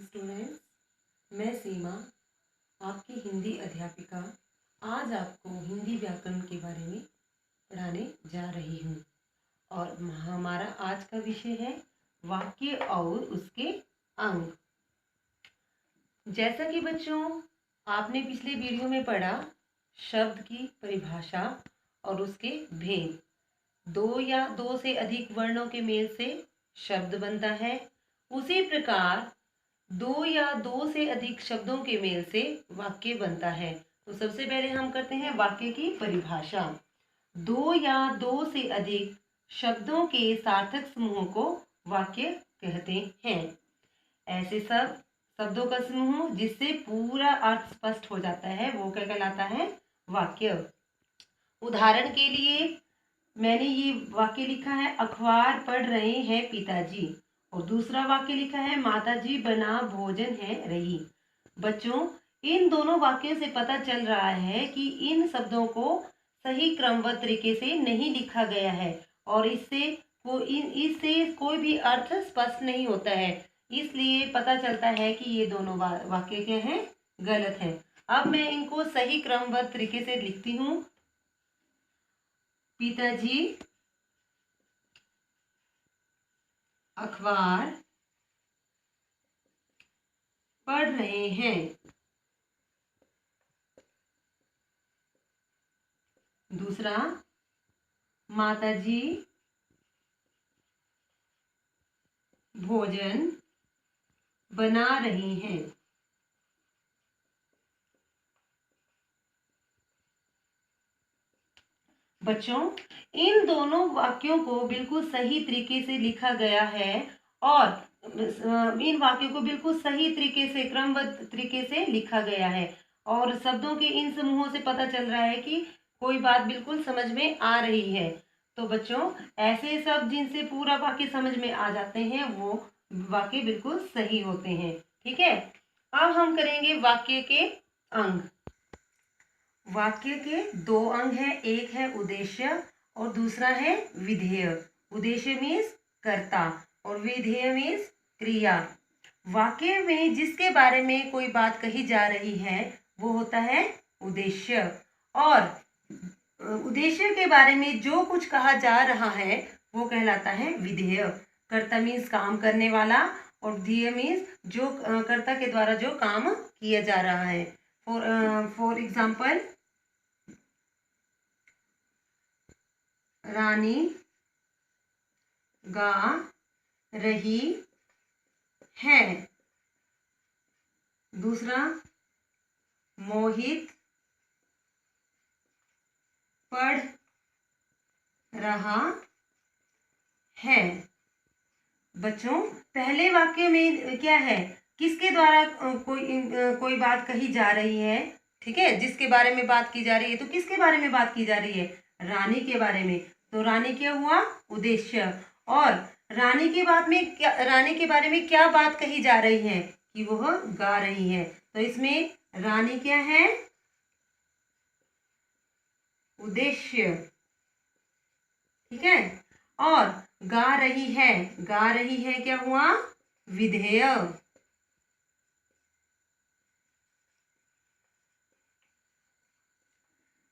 Students, मैं सीमा आपकी हिंदी अध्यापिका आज आपको हिंदी व्याकरण के बारे में पढ़ाने जा रही हूँ। और हमारा आज का विषय है वाक्य और उसके अंग। जैसा कि बच्चों आपने पिछले वीडियो में पढ़ा, शब्द की परिभाषा और उसके भेद। दो या दो से अधिक वर्णों के मेल से शब्द बनता है। उसी प्रकार दो या दो से अधिक शब्दों के मेल से वाक्य बनता है। तो सबसे पहले हम करते हैं वाक्य की परिभाषा। दो या दो से अधिक शब्दों के सार्थक समूह को वाक्य कहते हैं। ऐसे सब शब्दों का समूह जिससे पूरा अर्थ स्पष्ट हो जाता है वो क्या कहलाता है? वाक्य। उदाहरण के लिए मैंने ये वाक्य लिखा है, अखबार पढ़ रहे हैं पिताजी, और दूसरा वाक्य लिखा है, माताजी बना भोजन है रही। बच्चों, इन दोनों वाक्यों से पता चल रहा है कि इन शब्दों को सही क्रमबद्ध तरीके से नहीं लिखा गया है और इससे कोई भी अर्थ स्पष्ट नहीं होता है। इसलिए पता चलता है कि ये दोनों वाक्य क्या हैं? गलत हैं। अब मैं इनको सही क्रमबद्ध तरीके से लिखती हूँ। पिताजी अखबार पढ़ रहे हैं। दूसरा, माताजी भोजन बना रही हैं। बच्चों, इन दोनों वाक्यों को बिल्कुल सही तरीके से लिखा गया है और इन वाक्यों को बिल्कुल सही तरीके से क्रमबद्ध तरीके से लिखा गया है और शब्दों के इन समूहों से पता चल रहा है कि कोई बात बिल्कुल समझ में आ रही है। तो बच्चों, ऐसे शब्द जिनसे पूरा वाक्य समझ में आ जाते हैं वो वाक्य बिल्कुल सही होते हैं। ठीक है, अब हम करेंगे वाक्य के अंग। वाक्य के दो अंग हैं, एक है उद्देश्य और दूसरा है विधेय। उद्देश्य मीन्स कर्ता और विधेय मीन्स क्रिया। वाक्य में जिसके बारे में कोई बात कही जा रही है वो होता है उद्देश्य, और उद्देश्य के बारे में जो कुछ कहा जा रहा है वो कहलाता है विधेय। कर्ता मीन्स काम करने वाला और ध्येय मीन्स जो कर्ता के द्वारा जो काम किया जा रहा है। फॉर एग्जाम्पल, रानी गा रही है। दूसरा, मोहित पढ़ रहा है। बच्चों, पहले वाक्य में क्या है? किसके द्वारा कोई बात कही जा रही है? ठीक है, जिसके बारे में बात की जा रही है, तो किसके बारे में बात की जा रही है? रानी के बारे में। तो रानी क्या हुआ? उद्देश्य। और रानी के रानी के बारे में क्या बात कही जा रही है? कि वह गा रही है। तो इसमें रानी क्या है? उद्देश्य। ठीक है, और गा रही है क्या हुआ? विधेय।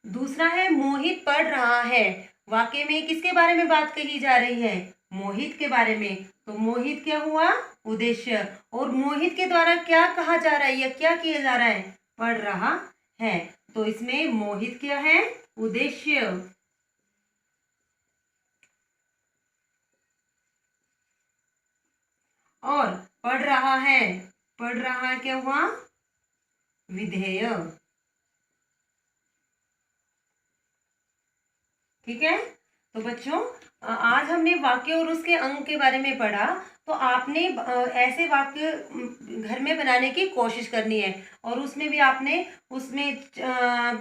दूसरा है मोहित पढ़ रहा है। वाक्य में किसके बारे में बात कही जा रही है? मोहित के बारे में। तो मोहित क्या हुआ? उद्देश्य। और मोहित के द्वारा क्या कहा जा रहा है या क्या किया जा रहा है? पढ़ रहा है। तो इसमें मोहित क्या है? उद्देश्य। और पढ़ रहा क्या हुआ? विधेय। ठीक है, तो बच्चों आज हमने वाक्य और उसके अंग के बारे में पढ़ा। तो आपने ऐसे वाक्य घर में बनाने की कोशिश करनी है और उसमें भी आपने उसमें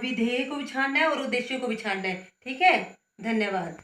विधेय को भी छानना है और उद्देश्य को भी छानना है। ठीक है, धन्यवाद।